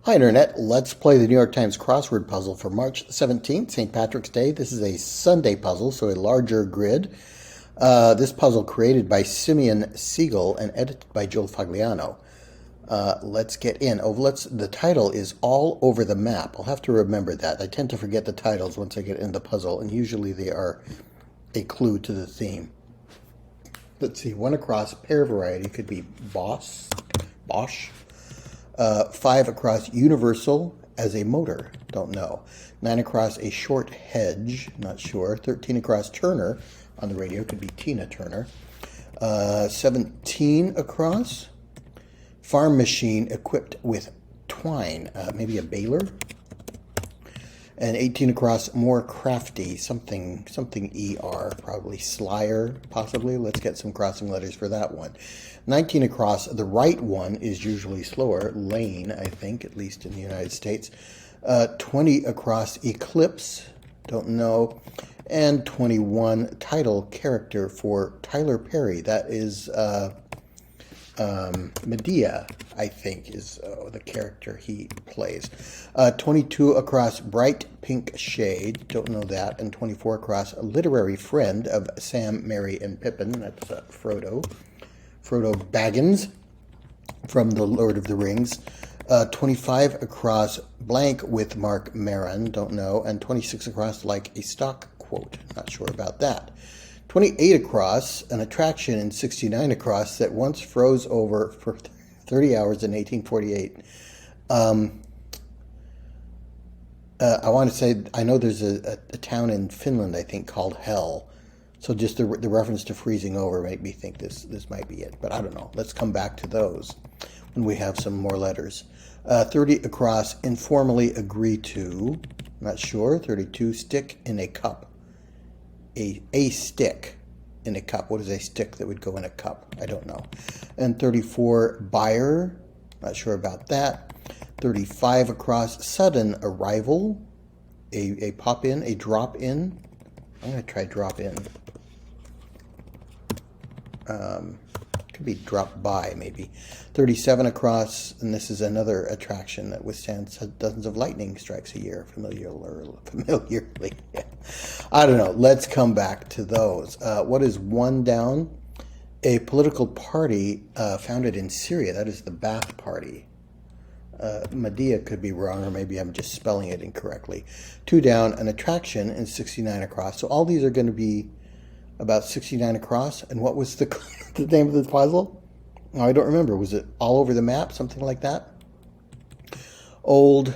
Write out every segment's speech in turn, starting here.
Hi, Internet. Let's play the New York Times crossword puzzle for March 17th, St. Patrick's Day. This is a Sunday puzzle, so a larger grid. This puzzle created by Simeon Siegel and edited by Joel Fagliano. Let's get in. The title is All Over the Map. I'll have to remember that. I tend to forget the titles once I get into the puzzle, and usually they are a clue to the theme. Let's see. One across, pair variety could be Bosch. 5 across, universal as a motor, don't know. 9 across, a short hedge, not sure. 13 across, Turner on the radio, could be Tina Turner. 17 across, farm machine equipped with twine, maybe a baler. And 18 across, more crafty, something ER, probably Slyer, possibly. Let's get some crossing letters for that one. 19 across, the right one is usually slower, lane, I think, at least in the United States. 20 across, eclipse, don't know. And 21, title character for Tyler Perry. That is Medea, I think, is the character he plays. 22 across, bright pink shade, don't know that. And 24 across, a literary friend of Sam, Merry, and Pippin. That's Frodo Baggins from The Lord of the Rings. 25 across, blank with Mark Maron, don't know. And 26 across, like a stock quote, not sure about that. 28 across, an attraction, and 69 across that once froze over for 30 hours in 1848. I want to say, I know there's a town in Finland, I think, called Hell. So just the reference to freezing over made me think this might be it. But I don't know. Let's come back to those when we have some more letters. 30 across, informally agree to, not sure. 32, stick in a cup. A stick in a cup. What is a stick that would go in a cup? I don't know. And 34, buyer. Not sure about that. 35 across, sudden arrival. A pop in, a drop in. I'm going to try drop in. Could be drop by, maybe. 37 across, and this is another attraction that withstands dozens of lightning strikes a year, familiarly. I don't know. Let's come back to those. What is 1 down? A political party founded in Syria. That is the Ba'ath Party. Medea could be wrong, or maybe I'm just spelling it incorrectly. 2 down, an attraction, and 69 across. So all these are going to be about 69 across. And what was the name of the puzzle? Oh, I don't remember. Was it All Over the Map? Something like that? Old,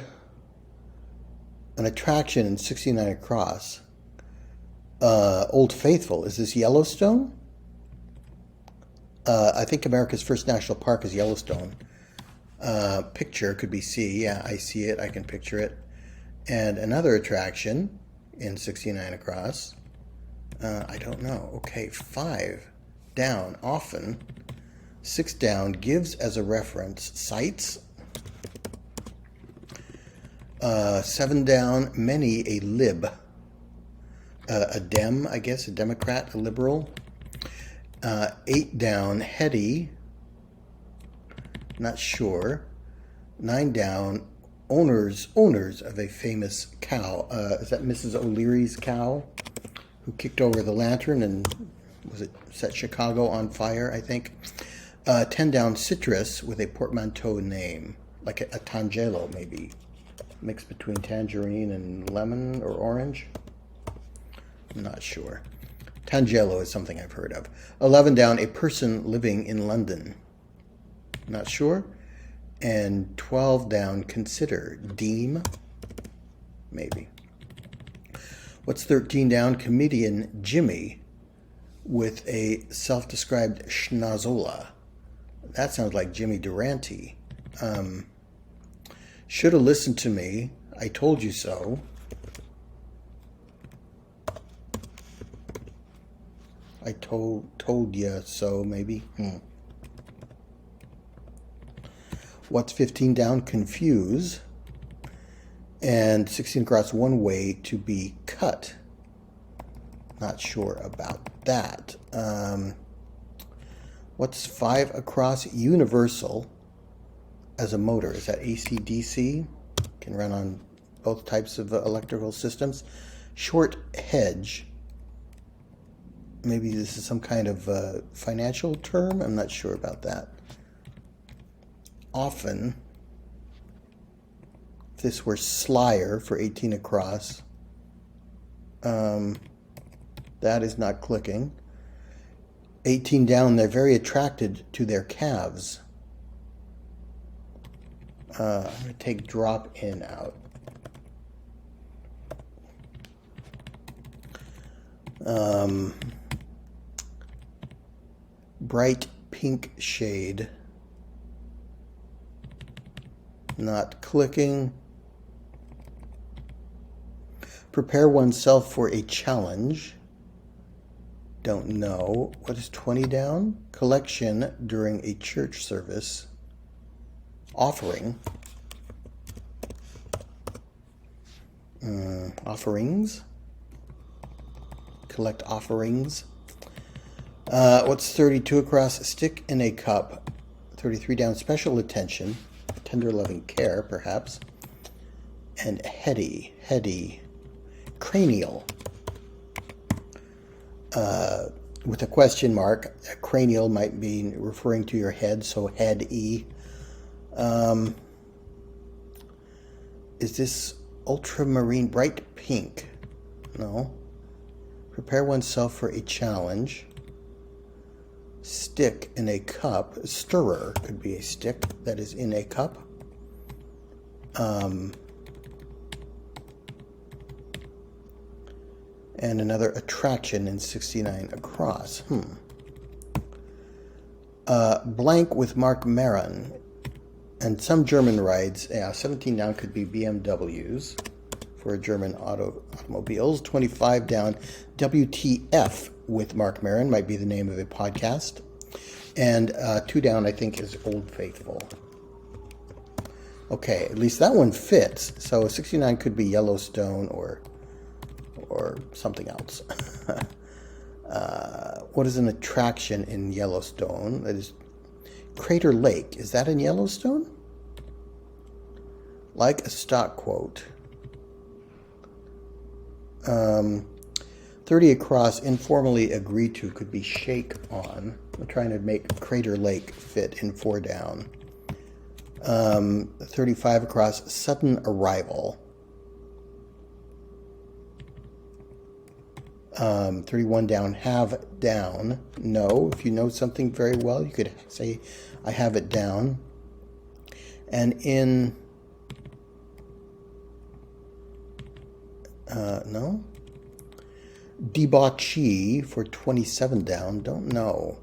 an attraction, and 69 across. Old Faithful. Is this Yellowstone? I think America's first national park is Yellowstone. Picture could be see. Yeah, I see it. I can picture it. And another attraction in 69 across. I don't know. Okay, 5 down, often. 6 down, gives as a reference, sites. 7 down, many, a lib. A dem, I guess, a Democrat, a liberal. 8 down, heady. Not sure. 9 down, owners of a famous cow. Is that Mrs. O'Leary's cow? Who kicked over the lantern and set Chicago on fire, I think. 10 down, citrus with a portmanteau name, like a tangelo maybe, mixed between tangerine and lemon or orange. I'm not sure. Tangelo is something I've heard of. 11 down, a person living in London. Not sure. And 12 down, consider, deem, maybe. What's 13 down? Comedian Jimmy with a self-described schnozola. That sounds like Jimmy Durante. Should have listened to me. I told you so. I told you so, maybe. What's 15 down? Confuse. And 16 across, one way to be cut. Not sure about that. What's 5 across? Universal. as a motor. Is that AC, DC? Can run on both types of electrical systems. Short hedge. Maybe this is some kind of financial term. I'm not sure about that. Often, if this were slyer for 18 across, that is not clicking. 18 down, they're very attracted to their calves. I'm going to take drop in out. Bright pink shade. Not clicking. Prepare oneself for a challenge. Don't know. What is 20 down? Collection during a church service. Offering. Offerings. Collect offerings. What's 32 across? Stick in a cup. 33 down. Special attention. Tender loving care, perhaps. And heady. Cranial. With a question mark. Cranial might be referring to your head, so head-y. Is this ultramarine, bright pink? No. Prepare oneself for a challenge. Stick in a cup. Stirrer could be a stick that is in a cup. And another attraction in 69 across. Blank with Mark Maron. And some German rides. 17 down could be BMWs for German automobiles. 25 down, WTF with Mark Maron might be the name of a podcast. And 2 down, I think, is Old Faithful. Okay, at least that one fits. So 69 could be Yellowstone or something else. What is an attraction in Yellowstone? That is Crater Lake. Is that in Yellowstone? Like a stock quote. 30 across, informally agreed to, could be shake on. I'm trying to make Crater Lake fit in 4 down. 35 across, sudden arrival. 31 down, have down. No, if you know something very well, you could say, I have it down. And in, no. Debauchee for 27 down, don't know.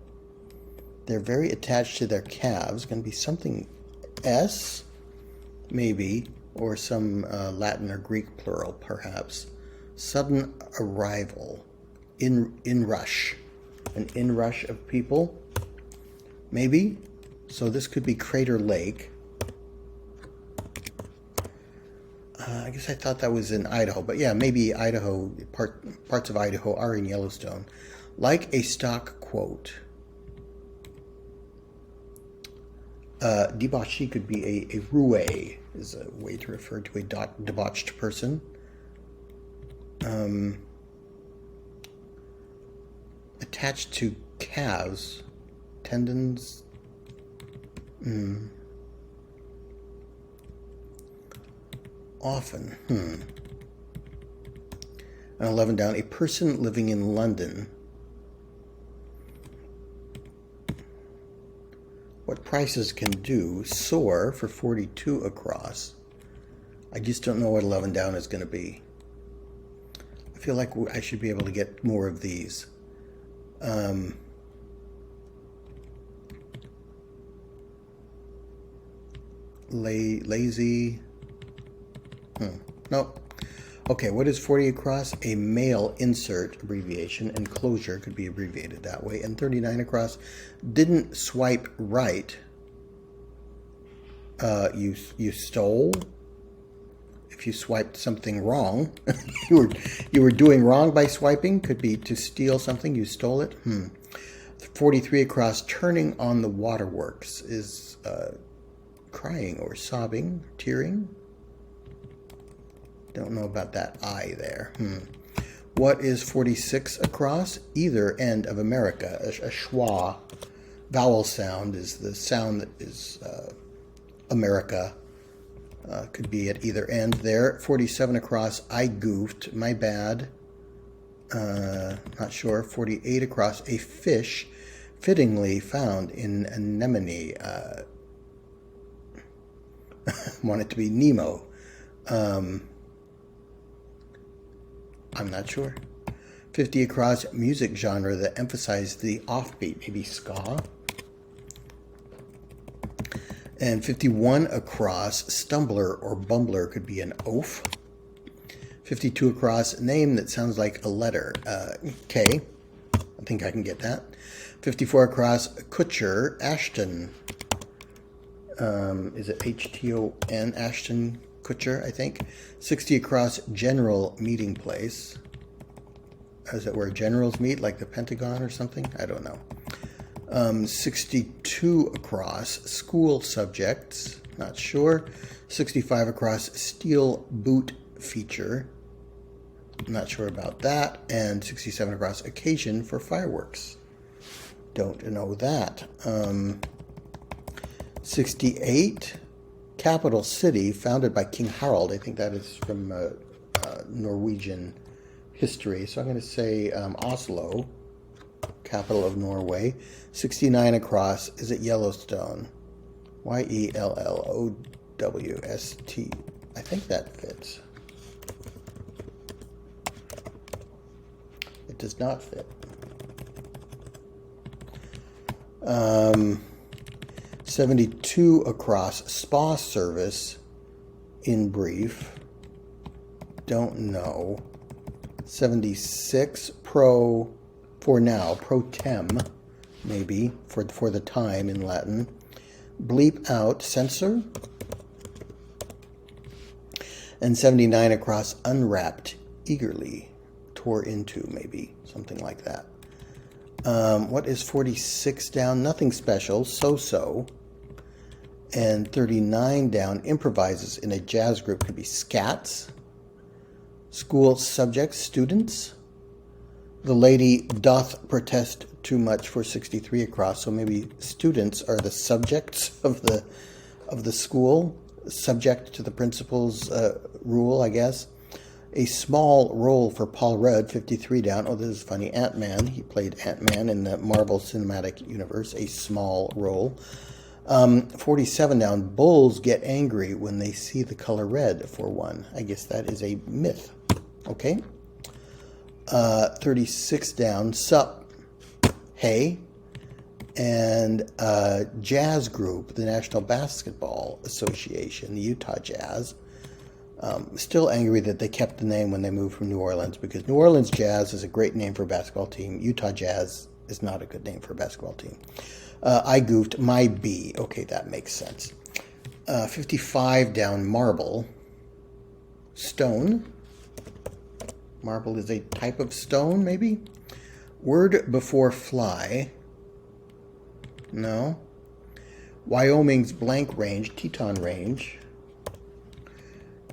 They're very attached to their calves. Going to be something S, maybe, or some Latin or Greek plural, perhaps. Sudden arrival, inrush, an inrush of people, maybe. So this could be Crater Lake. I guess I thought that was in Idaho, but yeah, maybe Idaho, parts of Idaho are in Yellowstone. Like a stock quote. Debauchee could be a roue, is a way to refer to a debauched person. Attached to calves, tendons. Often. And 11 down, a person living in London. What prices can do? Soar for 42 across. I just don't know what 11 down is going to be. I feel like I should be able to get more of these. Lazy. Nope. Okay, what is 40 across? A mail insert abbreviation. Enclosure could be abbreviated that way. And 39 across. Didn't swipe right. You stole. If you swiped something wrong, you were doing wrong by swiping. Could be to steal something. You stole it. 43 across. Turning on the waterworks is crying or sobbing, tearing. Don't know about that I there. What is 46 across? Either end of America. A schwa vowel sound is the sound that is America. Could be at either end there. 47 across, I goofed, my bad. Not sure. 48 across, a fish fittingly found in anemone. Want it to be Nemo. I'm not sure. 50 across, music genre that emphasized the offbeat, maybe ska. And 51 across, stumbler or bumbler could be an oaf. 52 across, name that sounds like a letter. K. I think I can get that. 54 across, Kutcher, Ashton. Is it H-T-O-N, Ashton Kutcher, I think. 60 across, general meeting place. Is it where generals meet, like the Pentagon or something? I don't know. 62 across, school subjects. Not sure. 65 across, steel boot feature. Not sure about that. And 67 across, occasion for fireworks. Don't know that. 68, capital city founded by King Harald. I think that is from Norwegian history. So I'm going to say Oslo, capital of Norway. 69 across, is it Yellowstone? Y-E-L-L-O-W-S-T. I think that fits. It does not fit. 72 across, spa service in brief. Don't know. 76 pro for now, pro tem, maybe for the time in Latin. Bleep out, censor. And 79 across, unwrapped eagerly, tore into, maybe something like that. What is 46 down? Nothing special, so-so. And 39 down, improvises in a jazz group, could be scats. School subjects, students. The lady doth protest too much for 63 across, so maybe students are the subjects of the school, subject to the principal's rule, I guess. A small role for Paul Rudd, 53 down. Oh, this is funny. Ant-Man. He played Ant-Man in the Marvel Cinematic Universe. A small role. 47 down. Bulls get angry when they see the color red, for one. I guess that is a myth. Okay. 36 down. Sup. Hey. And jazz group, the National Basketball Association, the Utah Jazz. Still angry that they kept the name when they moved from New Orleans, because New Orleans Jazz is a great name for a basketball team. Utah Jazz is not a good name for a basketball team. I goofed, my B. Okay, that makes sense. 55 down, marble. Stone. Marble is a type of stone, maybe? Word before fly. No. Wyoming's blank range, Teton Range.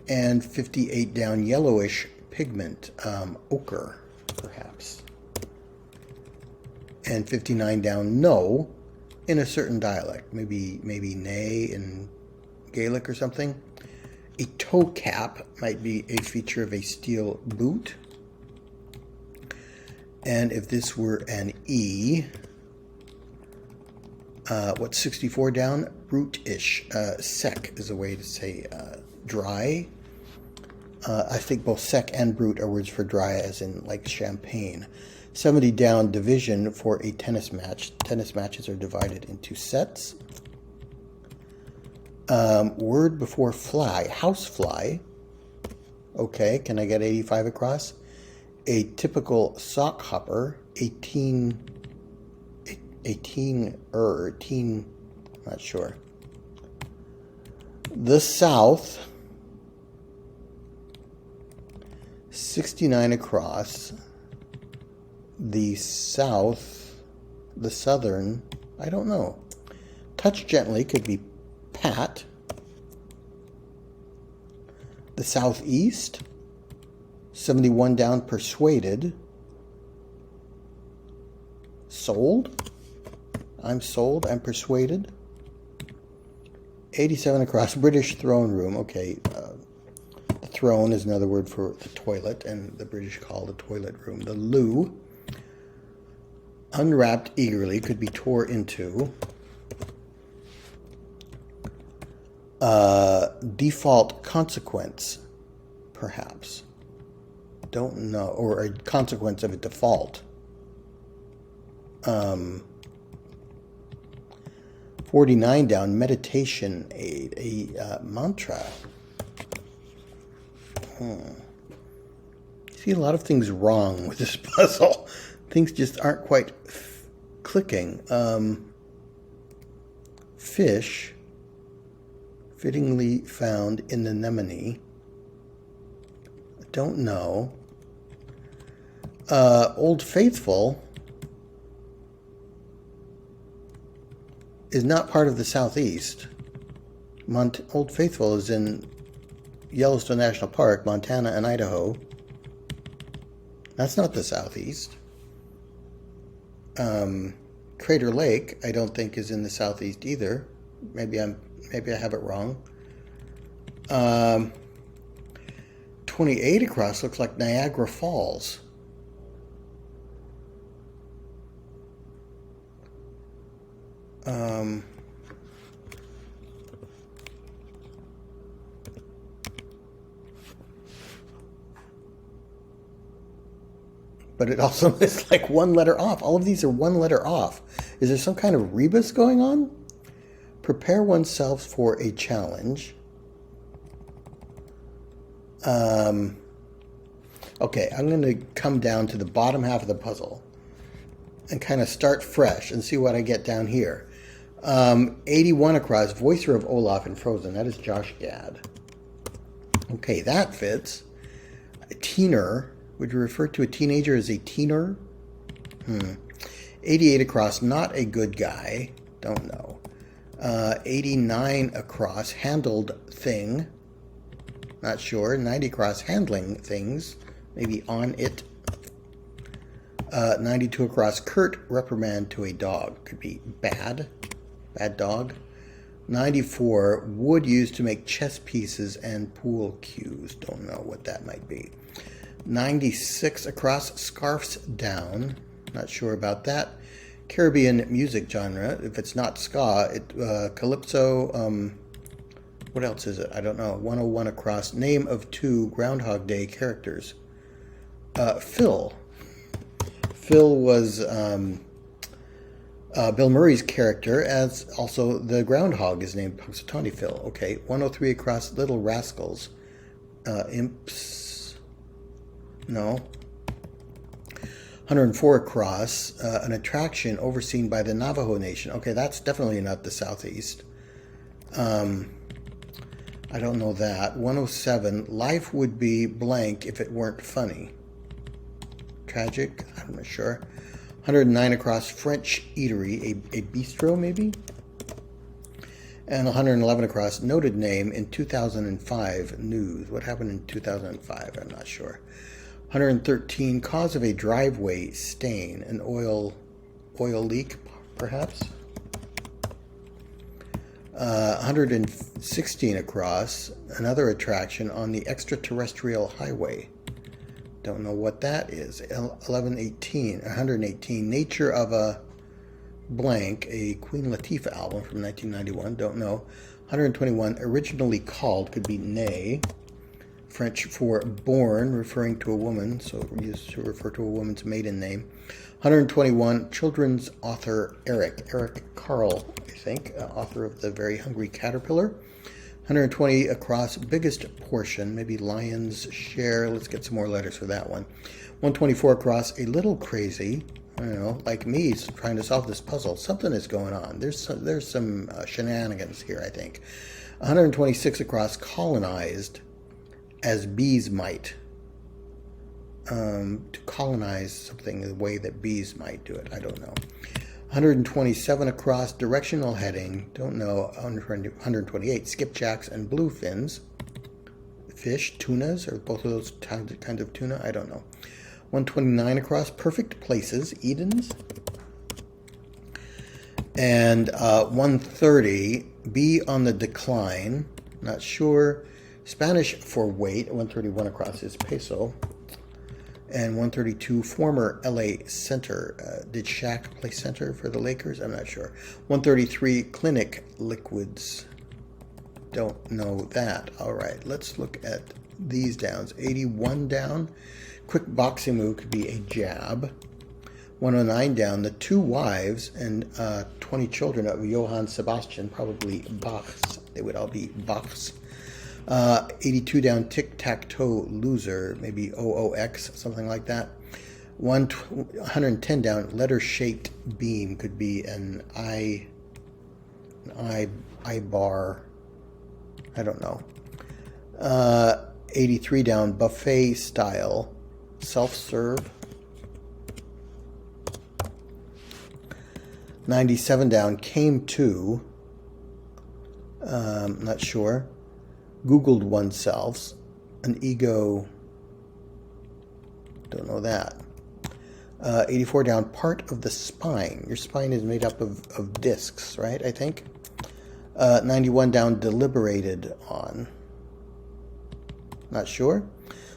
And 58 down, yellowish pigment, ochre, perhaps. And 59 down, no, in a certain dialect, maybe nay in Gaelic or something. A toe cap might be a feature of a steel boot. And if this were an E, what's 64 down? Brutish. Sec is a way to say dry. I think both sec and brute are words for dry, as in like champagne. 70 down, division for a tennis match. Tennis matches are divided into sets. Word before fly, housefly. Okay, can I get 85 across? A typical sock hopper, teen, not sure. The South, 69 across. The South, the Southern, I don't know. Touch gently could be pat. The southeast. 71 down, persuaded. Sold. I'm sold. I'm persuaded. 87 across, British throne room. Okay, the throne is another word for the toilet, and the British call the toilet room the loo. Unwrapped eagerly, could be tore into. Default consequence, perhaps. Don't know. Or a consequence of a default. 49 down, meditation aid, a mantra. See a lot of things wrong with this puzzle. Things just aren't quite clicking. Fish, fittingly found in the anemone. Don't know. Old Faithful is not part of the Southeast. Old Faithful is in Yellowstone National Park, Montana and Idaho. That's not the Southeast. Crater Lake, I don't think, is in the Southeast either. Maybe I have it wrong. 28 across looks like Niagara Falls. But it also is like one letter off. All of these are one letter off. Is there some kind of rebus going on? Prepare oneself for a challenge. Okay, I'm going to come down to the bottom half of the puzzle and kind of start fresh and see what I get down here. 81 across, voicer of Olaf in Frozen. That is Josh Gad. Okay, that fits. A teener. Would you refer to a teenager as a teener? 88 across, not a good guy. Don't know. 89 across, handled thing. Not sure. 90 across, handling things. Maybe on it. 92 across, curt reprimand to a dog. Could be bad. Bad dog. 94, wood used to make chess pieces and pool cues. Don't know what that might be. 96 across, scarfs down. Not sure about that. Caribbean music genre. If it's not ska, calypso. What else is it? I don't know. 101 across, name of 2 Groundhog Day characters. Phil. Phil was Bill Murray's character, as also the groundhog is named Punxsutawney Phil. Okay, 103 across, Little Rascals. Imps. No. 104 across, an attraction overseen by the Navajo Nation. Okay, that's definitely not the Southeast. I don't know that. 107, life would be blank if it weren't funny. Tragic? I'm not sure. 109 across, French eatery, a bistro maybe? And 111 across, noted name in 2005 news. What happened in 2005? I'm not sure. 113, cause of a driveway stain, an oil leak, perhaps. 116 across, another attraction on the extraterrestrial highway. Don't know what that is. 118, nature of a blank, a Queen Latifah album from 1991. Don't know. 121, originally called, could be nay. French for born, referring to a woman, so used to refer to a woman's maiden name. 121, children's author Eric Carle, I think, author of The Very Hungry Caterpillar. 120 across, biggest portion, maybe lion's share. Let's get some more letters for that one. 124 across, a little crazy. I don't know, like me trying to solve this puzzle. Something is going on. There's some shenanigans here, I think. 126 across, colonized as bees might. To colonize something the way that bees might do it. I don't know. 127 across, directional heading. Don't know. 128, skipjacks and bluefins. fish, tunas, or both of those kinds of tuna. I don't know. 129 across, perfect places, Edens. And 130, be on the decline, not sure. Spanish for wait, 131 across is peso. And 132, former LA center. Did Shaq play center for the Lakers? I'm not sure. 133, clinic liquids. Don't know that. All right, let's look at these downs. 81 down. Quick boxing move could be a jab. 109 down. The two wives and 20 children of Johann Sebastian, probably Bachs. They would all be Bachs. 82 down, tic-tac-toe loser, maybe OOX, something like that. 110 down, letter-shaped beam, could be an I bar. I don't know. 83 down, buffet style, self-serve. 97 down, came to. Not sure. Googled oneself, an ego, don't know that. 84 down, part of the spine. Your spine is made up of discs, right, I think? 91 down, deliberated on. Not sure.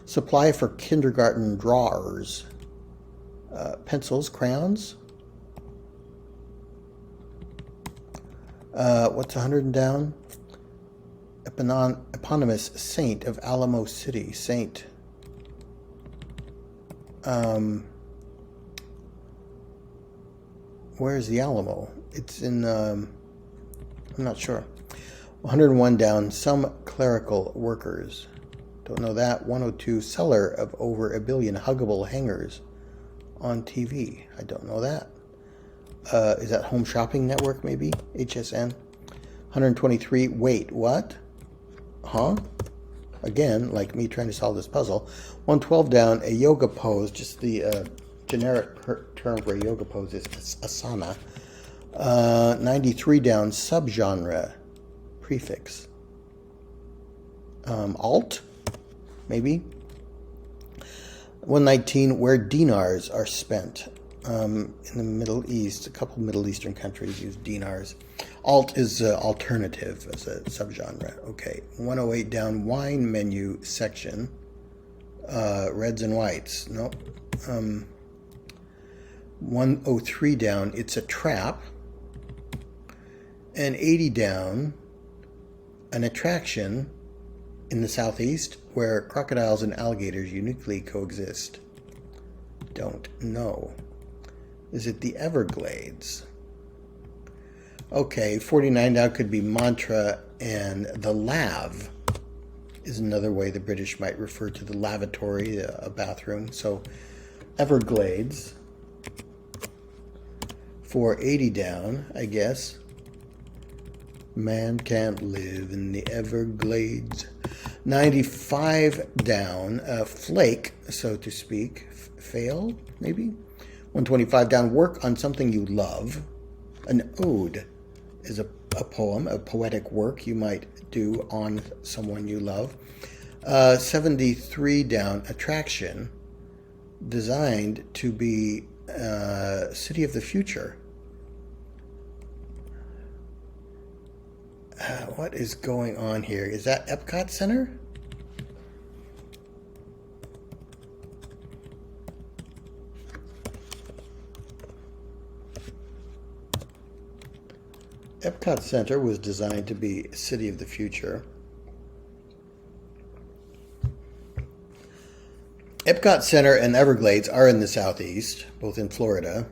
Supply for kindergarten drawers. Pencils, crayons. What's 100 down? Eponymous saint of Alamo City. Saint. Where's the Alamo? It's in, I'm not sure. 101 down, some clerical workers. Don't know that. 102, seller of over 1 billion huggable hangers on TV. I don't know that. Is that Home Shopping Network, maybe? HSN. 123, wait, what? Huh? Again, like me trying to solve this puzzle. 112 down, a yoga pose, just the generic term for a yoga pose is asana. 93 down, subgenre, prefix. Alt, maybe. 119, where dinars are spent. In the Middle East, a couple Middle Eastern countries use dinars. Alt is alternative as a subgenre. Okay, 108 down, wine menu section. Reds and whites. Nope. 103 down, it's a trap. And 80 down, an attraction in the southeast where crocodiles and alligators uniquely coexist. Don't know. Is it the Everglades? Okay, 49 down could be mantra, and the lav is another way the British might refer to the lavatory, a bathroom. So Everglades. For 80 down, I guess. Man can't live in the Everglades. 95 down, flake, so to speak. Fail, maybe? 125 down, work on something you love. An ode is a poem, a poetic work you might do on someone you love. 73 down, attraction, designed to be city of the future. What is going on here? Is that Epcot Center? Epcot Center was designed to be city of the future. Epcot Center and Everglades are in the southeast, both in Florida.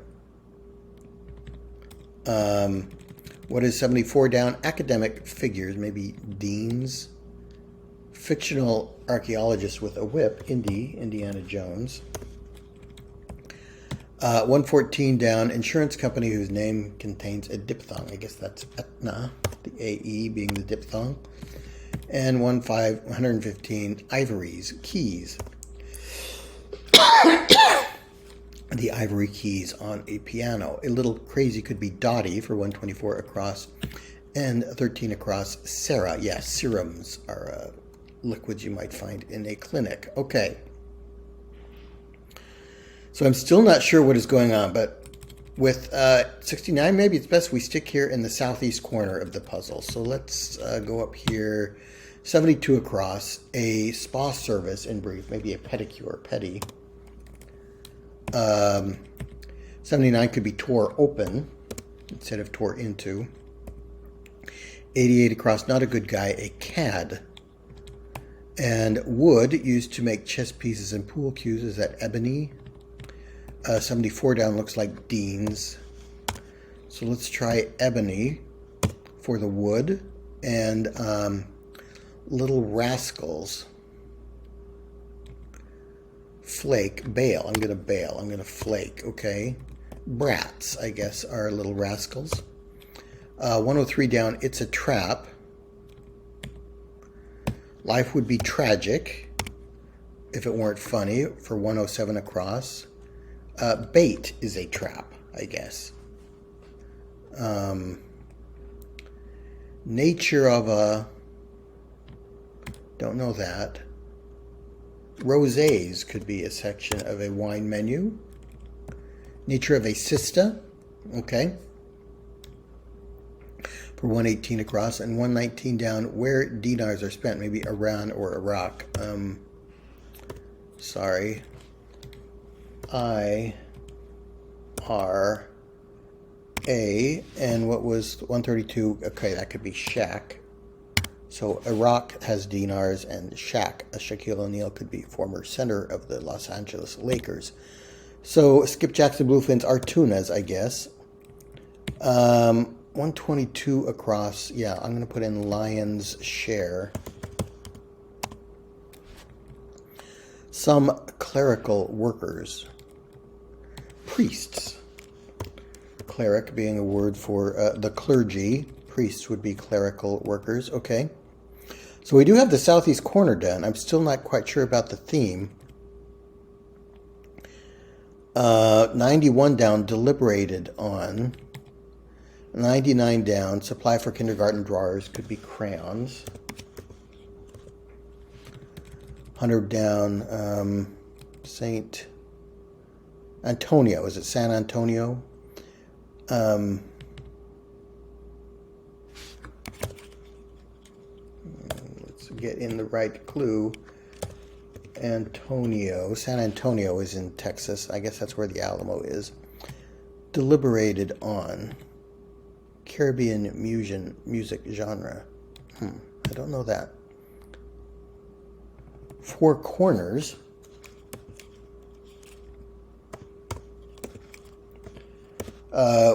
What is 74 down? Academic figures, maybe deans. Fictional archaeologist with a whip, Indiana Jones. 114 down, insurance company whose name contains a diphthong. I guess that's Aetna, the AE being the diphthong. And 115, ivories, keys. The ivory keys on a piano. A little crazy could be Dottie for 124 across and 13 across. Sarah, yes, serums are liquids you might find in a clinic. Okay. So I'm still not sure what is going on, but with 69, maybe it's best we stick here in the southeast corner of the puzzle. So let's go up here, 72 across, a spa service in brief, maybe a pedicure, pedi. 79 could be tore open instead of tore into. 88 across, not a good guy, a cad. And wood used to make chess pieces and pool cues, is that ebony? 74 down looks like Dean's. So let's try ebony for the wood. And Little Rascals. Flake, bail. I'm going to bail. I'm going to flake, okay? Brats, I guess, are Little Rascals. 103 down, it's a trap. Life would be tragic if it weren't funny for 107 across. Bait is a trap, I guess. Nature of a... Don't know that. Rosés could be a section of a wine menu. Nature of a Sista. Okay. For 118 across and 119 down, where dinars are spent. Maybe Iran or Iraq. Sorry. IRA. And what was 132? Okay, that could be Shaq. So Iraq has dinars, and Shaq, Shaquille O'Neal, could be former center of the Los Angeles Lakers. So Skipjacks and Bluefins are tunas, I guess. 122 across. Yeah, I'm going to put in Lion's Share. Some clerical workers. Priests. Cleric being a word for the clergy. Priests would be clerical workers. Okay. So we do have the southeast corner done. I'm still not quite sure about the theme. 91 down, deliberated on. 99 down, supply for kindergarten drawers, could be crayons. 100 down, Saint Antonio. Is it San Antonio? Let's get in the right clue. Antonio. San Antonio is in Texas. I guess that's where the Alamo is. Deliberated on. Caribbean music genre. I don't know that. Four Corners.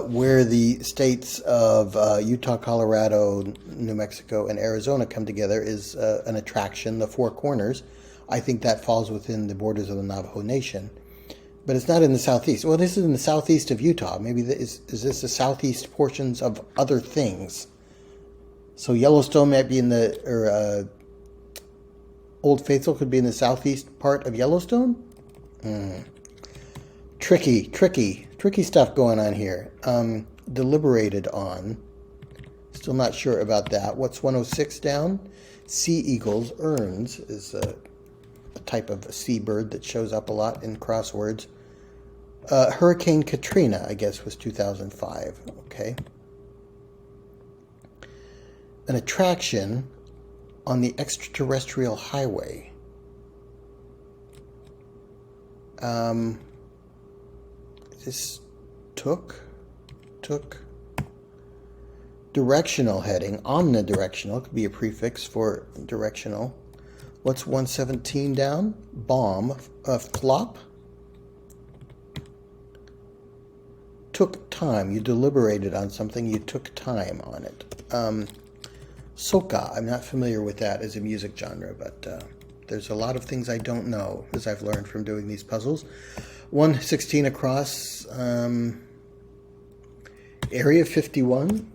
Where the states of Utah, Colorado, New Mexico, and Arizona come together is an attraction, the Four Corners. I think that falls within the borders of the Navajo Nation. But it's not in the southeast. Well, this is in the southeast of Utah. Maybe is this the southeast portions of other things? So Yellowstone might be in the, or Old Faithful could be in the southeast part of Yellowstone? Tricky stuff going on here. Deliberated on. Still not sure about that. What's 106 down? Sea eagles, urns, is a type of seabird that shows up a lot in crosswords. Hurricane Katrina, I guess, was 2005. Okay. An attraction on the extraterrestrial highway. This took directional heading, omnidirectional, could be a prefix for directional. What's 117 down? Bomb, flop. Took time. You deliberated on something. You took time on it. Soca. I'm not familiar with that as a music genre, but there's a lot of things I don't know, as I've learned from doing these puzzles. 116 across. Area 51.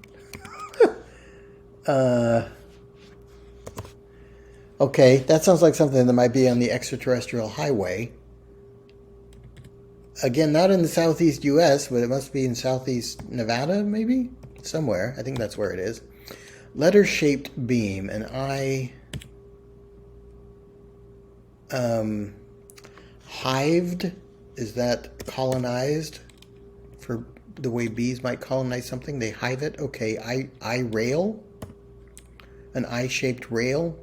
Okay, that sounds like something that might be on the extraterrestrial highway. Again, not in the southeast U.S., but it must be in southeast Nevada, maybe? Somewhere. I think that's where it is. Letter-shaped beam, and Hived, is that colonized? For the way bees might colonize something, they hive it. Okay, I rail, an eye-shaped rail.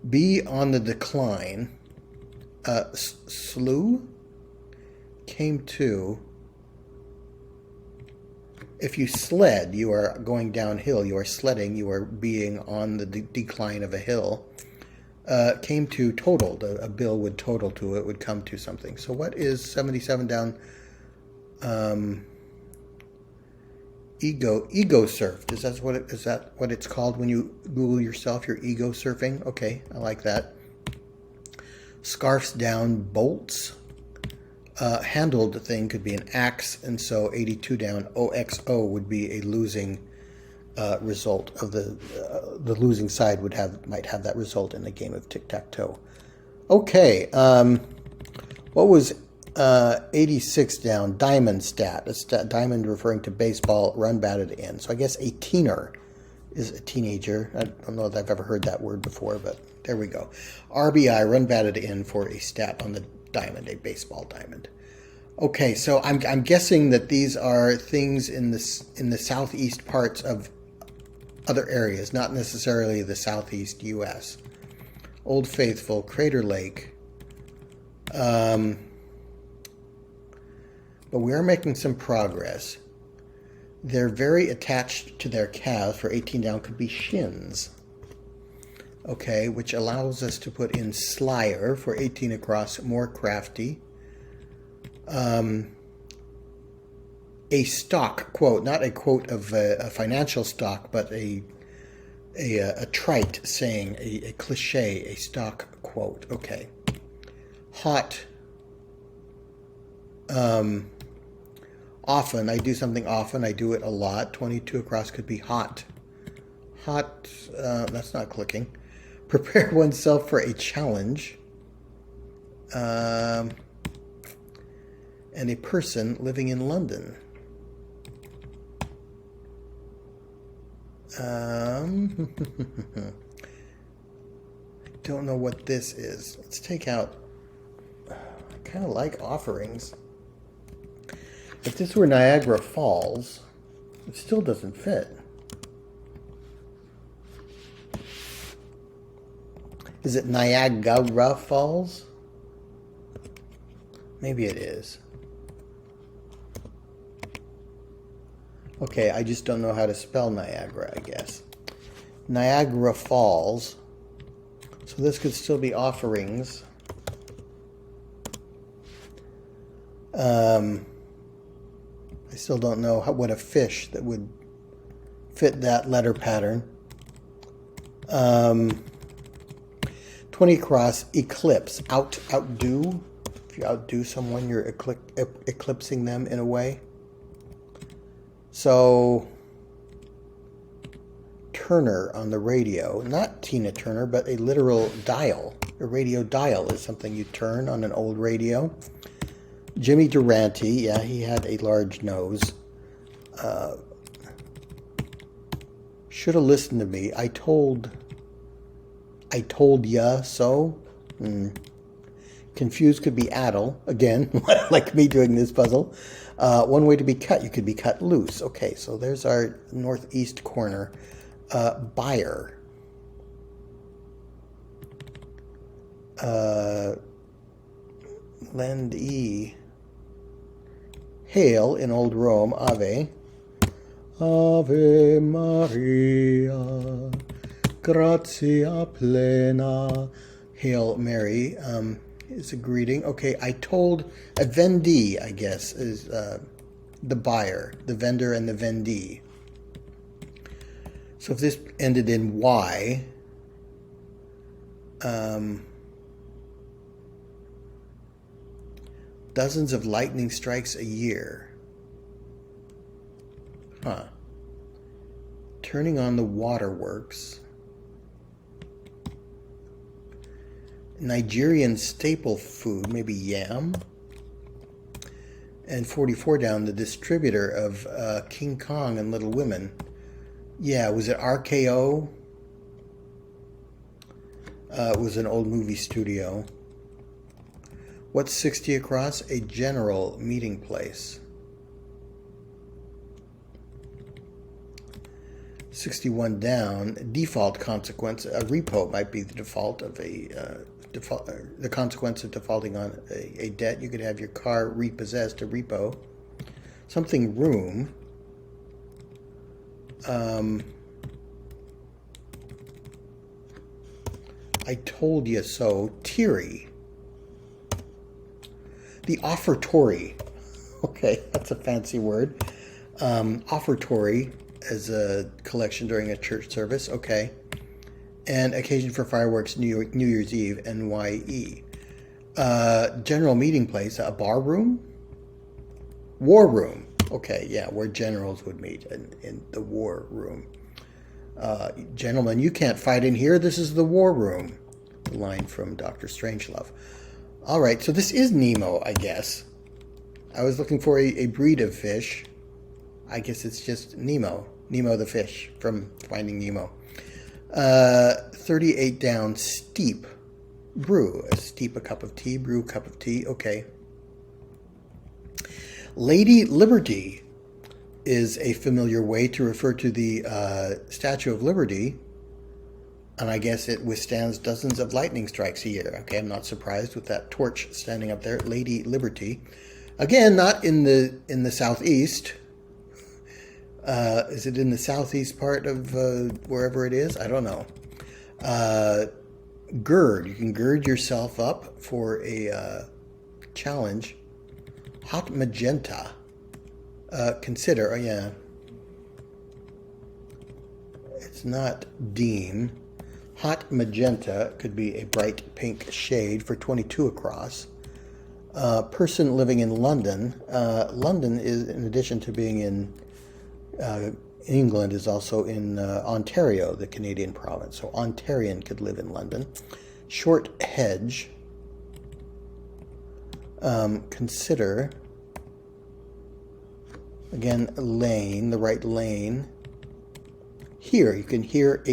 Bee on the decline. Slew came to. If you sled, you are going downhill. You are sledding. You are being on the decline of a hill. Came to totaled. A bill would total to it, would come to something. So what is 77 down? Ego surfed. Is that what it's called when you Google yourself? You're ego surfing. Okay, I like that. Scarfs down, bolts. Handled thing could be an axe, and so 82 down, OXO would be a losing result of the losing side might have that result in a game of tic-tac-toe. Okay, what was 86 down? Diamond stat. Diamond referring to baseball, run batted in. So I guess a teener is a teenager. I don't know if I've ever heard that word before, but there we go. RBI, run batted in, for a stat on the diamond, a baseball diamond. Okay, so I'm guessing that these are things in the southeast parts of other areas, not necessarily the southeast U.S. Old Faithful, Crater Lake. But we are making some progress. They're very attached to their calves. For 18 down could be shins. Okay, which allows us to put in slyer for 18 across, more crafty. A stock quote, not a quote of a financial stock, but a trite saying, a cliche, a stock quote. Okay. Hot. Often, I do something often, I do it a lot. 22 across could be hot. Hot, that's not clicking. Prepare oneself for a challenge. And a person living in London. I don't know what this is. Let's take out. I kind of like offerings. If this were Niagara Falls, it still doesn't fit. Is it Niagara Falls? Maybe it is. Okay, I just don't know how to spell Niagara, I guess. Niagara Falls. So this could still be offerings. I still don't know what a fish that would fit that letter pattern. 20 across, eclipse, outdo. If you outdo someone, you're eclipsing them in a way. So, Turner on the radio, not Tina Turner, but a literal dial. A radio dial is something you turn on an old radio. Jimmy Durante, yeah, he had a large nose. Should have listened to me. I told ya so. Confused could be addle. Again, like me doing this puzzle. One way to be cut, you could be cut loose. Okay, so there's our northeast corner. Buyer. Lend-e. Hail in Old Rome, Ave. Ave Maria, gratia plena. Hail Mary is a greeting. Okay, I told a vendee, I guess, is the buyer, the vendor and the vendee. So if this ended in Y, dozens of lightning strikes a year. Huh. Turning on the waterworks. Nigerian staple food, maybe yam. And 44 down, the distributor of King Kong and Little Women. Yeah, was it RKO? It was an old movie studio. What's 60 across? A general meeting place. 61 down, default consequence. A repo might be the default of the consequence of defaulting on a debt. You could have your car repossessed, a repo. Something room. I told you so. Teary. The offertory. Okay, that's a fancy word. Offertory as a collection during a church service. Okay. And occasion for fireworks, New Year's Eve, NYE. General meeting place, a bar room? War room. Okay, yeah, where generals would meet in the war room. Gentlemen, you can't fight in here. This is the war room. The line from Dr. Strangelove. All right, so this is Nemo, I guess. I was looking for a breed of fish. I guess it's just Nemo. Nemo the fish from Finding Nemo. 38 down, steep. Brew. Steep a cup of tea. Brew a cup of tea. Okay. Lady Liberty is a familiar way to refer to the Statue of Liberty. And I guess it withstands dozens of lightning strikes a year. Okay, I'm not surprised with that torch standing up there. Lady Liberty. Again, not in the southeast. Is it in the southeast part of wherever it is? I don't know. Gird. You can gird yourself up for a challenge. Hot magenta. Consider. Oh, yeah. It's not deem. Hot magenta could be a bright pink shade for 22 across. Person living in London. London is, in addition to being in England, is also in Ontario, the Canadian province. So Ontarian could live in London. Short hedge. Consider. Again, lane, the right lane. Here, you can hear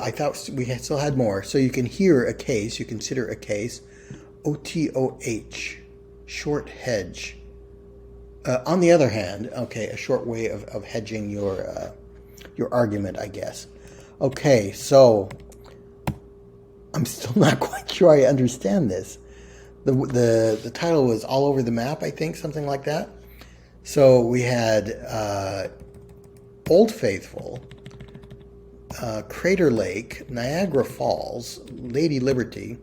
I thought we still had more. So you can hear a case, you consider a case. OTOH, short hedge. On the other hand, okay, a short way of hedging your argument, I guess. Okay, so I'm still not quite sure I understand this. The title was all over the map, I think, something like that. So we had Old Faithful, Crater Lake, Niagara Falls, Lady Liberty.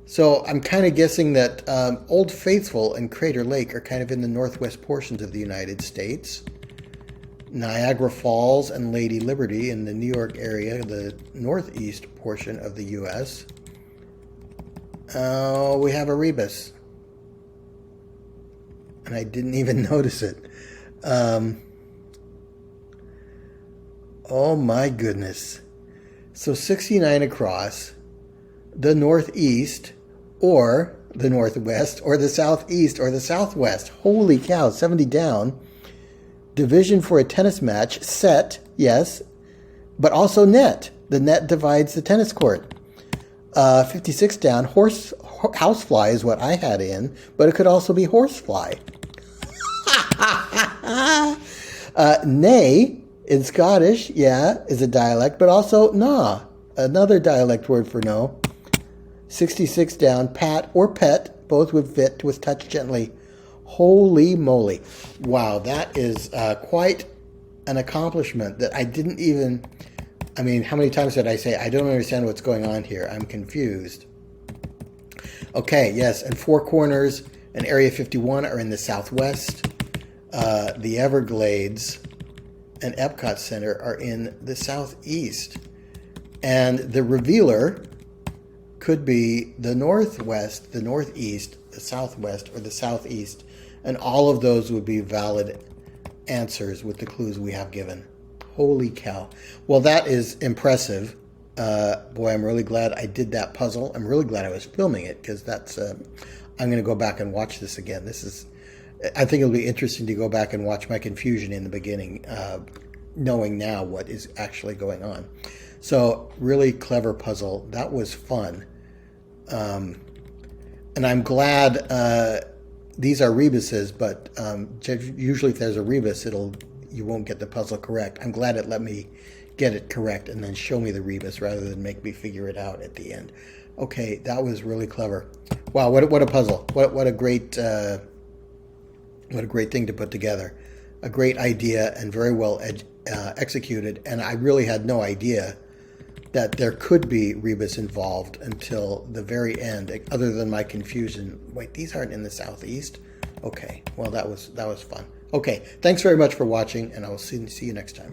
So I'm kind of guessing that Old Faithful and Crater Lake are kind of in the northwest portions of the United States. Niagara Falls and Lady Liberty in the New York area, the northeast portion of the U.S. We have a rebus. And I didn't even notice it. Oh my goodness. So 69 across, the northeast, or the northwest, or the southeast, or the southwest. Holy cow, 70 down. Division for a tennis match, set, yes, but also net. The net divides the tennis court. 56 down, housefly is what I had in, but it could also be horsefly. Nay, in Scottish, yeah, is a dialect, but also nah, another dialect word for no. 66 down, pat or pet, both would fit with touch gently. Holy moly. Wow, that is quite an accomplishment that I didn't even... I mean, how many times did I say, I don't understand what's going on here. I'm confused. Okay, yes, and Four Corners and Area 51 are in the southwest. The Everglades and Epcot Center are in the southeast. And the Revealer could be the northwest, the northeast, the southwest, or the southeast. And all of those would be valid answers with the clues we have given. Holy cow. Well, that is impressive. Boy, I'm really glad I did that puzzle. I'm really glad I was filming it, because that's... I'm going to go back and watch this again. I think it'll be interesting to go back and watch my confusion in the beginning. knowing now what is actually going on. So really clever puzzle. That was fun. And I'm glad these are rebuses, but usually if there's a rebus, you won't get the puzzle correct. I'm glad it let me get it correct and then show me the rebus rather than make me figure it out at the end. Okay, that was really clever. Wow, what a puzzle! What a great thing to put together. A great idea and very well executed. And I really had no idea that there could be rebus involved until the very end, other than my confusion. Wait, these aren't in the southeast? Okay, well that was fun. Okay, thanks very much for watching, and I will see you next time.